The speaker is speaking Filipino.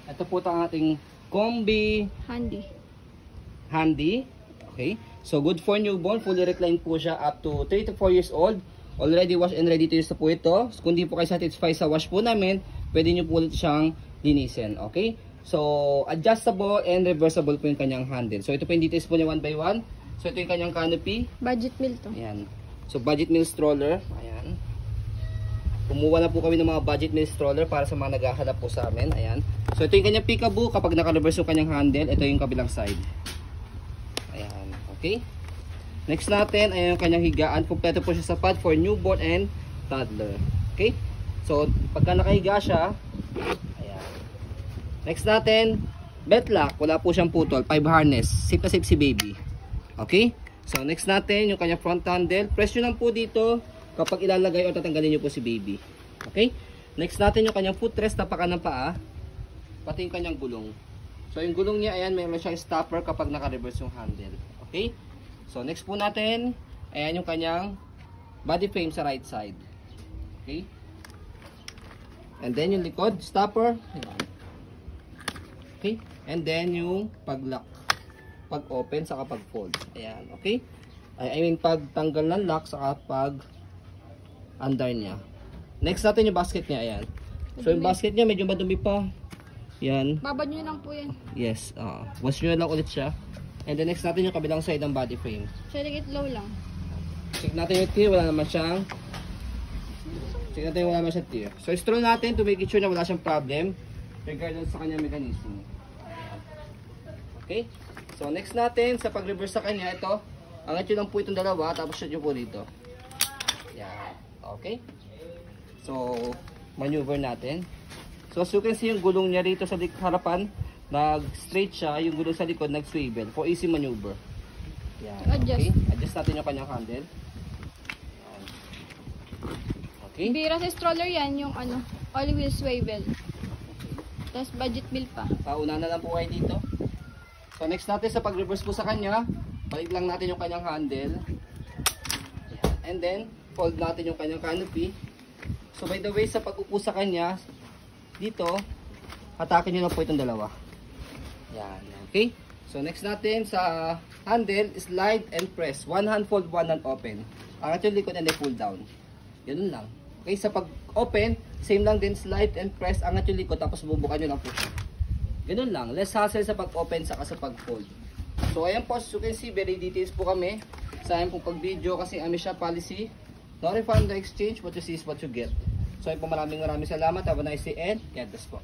Ito po ang ating Combi Handy. Okay. So good for newborn. Fully reclined po siya up to 3 to 4 years old. Already wash and ready to use na po ito. Kung di po kayo satisfied sa wash po namin, pwede nyo po ulit siyang linisin. Okay. So adjustable and reversible po yung kanyang handle. So ito po yung details po niya one by one. So ito yung kanyang canopy. Budget meal to. Ayan. So budget meal stroller. Ayan. Kumuha na po kami ng mga budget meal stroller para sa mga naghahanap po sa amin. Ayan. So ito yung kanyang peekaboo. Kapag naka-reverse yung kanyang handle, ito yung kabilang side. Ayan. Okay. Next natin ay yung kanyang higaan. Kompleto po siya sa pad for newborn and toddler. Okay. So pagka nakahiga siya, ayan. Next natin, belt lock. Wala po siyang putol. 5 harness. Safe na safe si baby. Okay. So next natin, yung kanyang front handle. Press nyo lang po dito kapag ilalagay o tatanggalin nyo po si baby. Okay? Next natin yung kanyang footrest, tapakan ng paa. Pati yung kanyang gulong. So yung gulong niya, ayan, mayroon siyang stopper kapag naka-reverse yung handle. Okay? So next po natin, ayan yung kanyang body frame sa right side. Okay? And then yung likod, stopper. Okay? And then yung pag-lock. Pag-open, saka pag-fold. Ayan. Okay? I mean, pag-tanggal ng lock, saka under niya. Next natin yung basket niya, ayan. So yung basket niya medyo madumi pa. Yan. Babad nyo lang po yan. Yes, wash nyo lang ulit siya. And then next natin yung kabilang side ng body frame. Select it low lang. Check natin yung tear, wala naman siyang tear. So scroll natin to make sure na wala siyang problem regardless sa kanyang mechanism. Okay? So next natin sa pag-reverse sa kanya, ito, angat nyo lang po itong dalawa, tapos shoot nyo po dito. Yan. Okay? So, maneuver natin. So, as you can see, yung gulong niya rito sa harapan, nag-straight siya. Yung gulong sa likod, nag-swivel for easy maneuver. Yan. Adjust. Okay? Adjust natin yung kanyang handle. Yan. Okay? Bira sa stroller yan, yung all wheel swivel. Tapos budget meal pa. Pauna na lang po kayo dito. So, next natin sa pag-reverse po sa kanya, balik lang natin yung kanyang handle. Yan. And then, fold natin yung kanyang canopy. So by the way, sa pag-upo sa kanya, dito, hatakin nyo lang po itong dalawa. Yan. Okay? So next natin sa handle, slide and press. One hand fold, one hand open. Angat yung likod and then pull down. Ganun lang. Okay? Sa pag-open, same lang din, slide and press. Angat yung likod, tapos bubukan nyo lang po siya. Ganun lang. Less hassle sa pag-open saka sa pag-fold. So ayan po, as you can see, very details po kami sa ayan pong pag-video kasi amin siya policy. No refund, no exchange. What you see is what you get. So, maraming salamat. Have a nice day and God bless po.